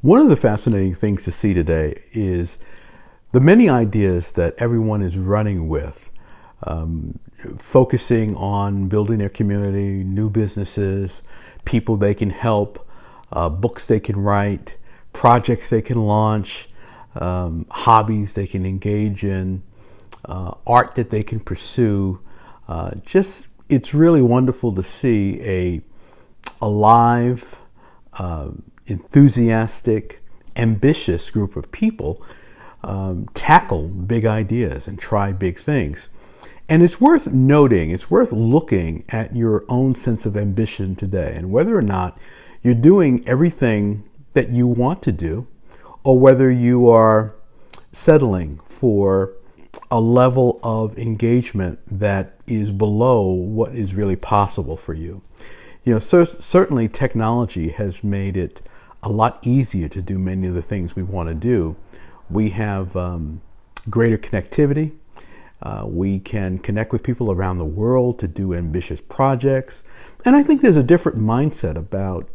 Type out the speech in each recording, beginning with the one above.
One of the fascinating things to see today is the many ideas that everyone is running with, focusing on building their community, new businesses, people they can help, books they can write, projects they can launch, hobbies they can engage in, art that they can pursue. It's really wonderful to see a alive, enthusiastic, ambitious group of people tackle big ideas and try big things. And it's worth noting, it's worth looking at your own sense of ambition today and whether or not you're doing everything that you want to do, or whether you are settling for a level of engagement that is below what is really possible for you. You know, certainly technology has made it a lot easier to do many of the things we want to do. We have greater connectivity. We can connect with people around the world to do ambitious projects. And I think there's a different mindset about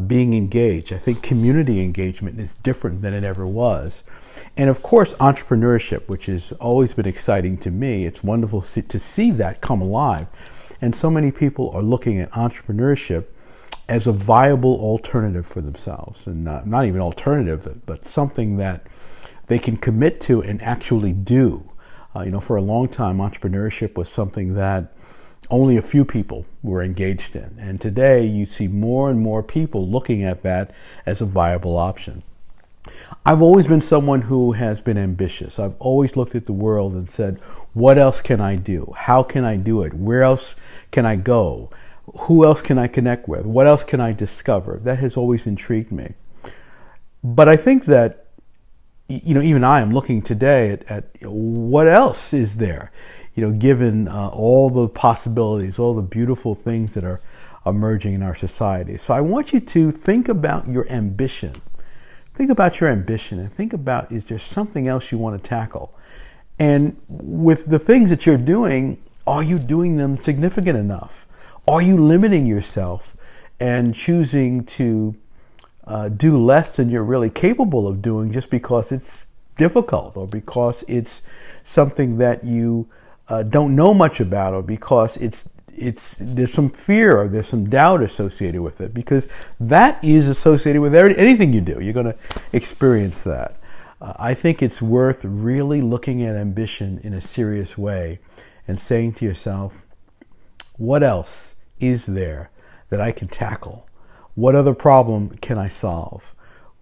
being engaged. I think community engagement is different than it ever was. And of course, entrepreneurship, which has always been exciting to me. It's wonderful to see that come alive. And so many people are looking at entrepreneurship as a viable alternative for themselves. And not even alternative, but something that they can commit to and actually do. For a long time, entrepreneurship was something that only a few people were engaged in. And today you see more and more people looking at that as a viable option. I've always been someone who has been ambitious. I've always looked at the world and said, what else can I do? How can I do it? Where else can I go? Who else can I connect with? What else can I discover? That has always intrigued me. But I think that, even I am looking today at what else is there, given all the possibilities, all the beautiful things that are emerging in our society. So I want you to think about your ambition. Think about your ambition and think about, is there something else you want to tackle? And with the things that you're doing, are you doing them significant enough? Are you limiting yourself and choosing to do less than you're really capable of doing just because it's difficult, or because it's something that you don't know much about, or because there's some fear or there's some doubt associated with it? Because that is associated with anything you do. You're going to experience that. I think it's worth really looking at ambition in a serious way and saying to yourself, what else is there that I can tackle? What other problem can I solve?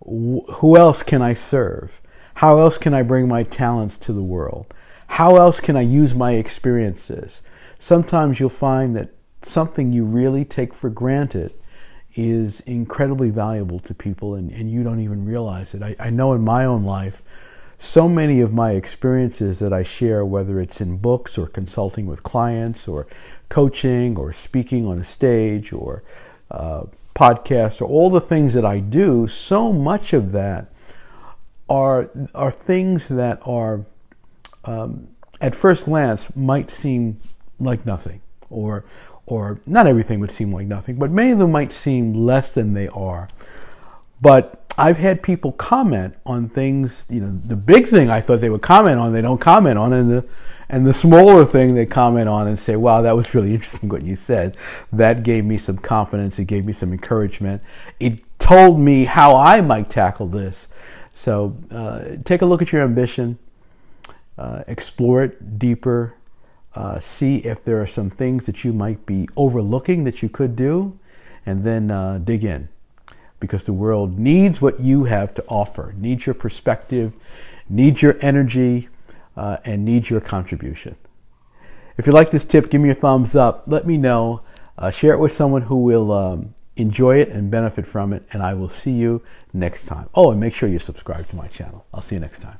Who else can I serve? How else can I bring my talents to the world? How else can I use my experiences? Sometimes you'll find that something you really take for granted is incredibly valuable to people, and you don't even realize it. I know in my own life, so many of my experiences that I share, whether it's in books or consulting with clients or coaching or speaking on a stage or podcasts, or all the things that I do, so much of that are things that are, at first glance, might seem like nothing, or not everything would seem like nothing, but many of them might seem less than they are. But I've had people comment on things, the big thing I thought they would comment on, they don't comment on, and the smaller thing they comment on and say, wow, that was really interesting what you said. That gave me some confidence, it gave me some encouragement. It told me how I might tackle this. So take a look at your ambition, explore it deeper, see if there are some things that you might be overlooking that you could do, and then dig in. Because the world needs what you have to offer, needs your perspective, needs your energy, and needs your contribution. If you like this tip, give me a thumbs up. Let me know. Share it with someone who will enjoy it and benefit from it, and I will see you next time. Oh, and make sure you subscribe to my channel. I'll see you next time.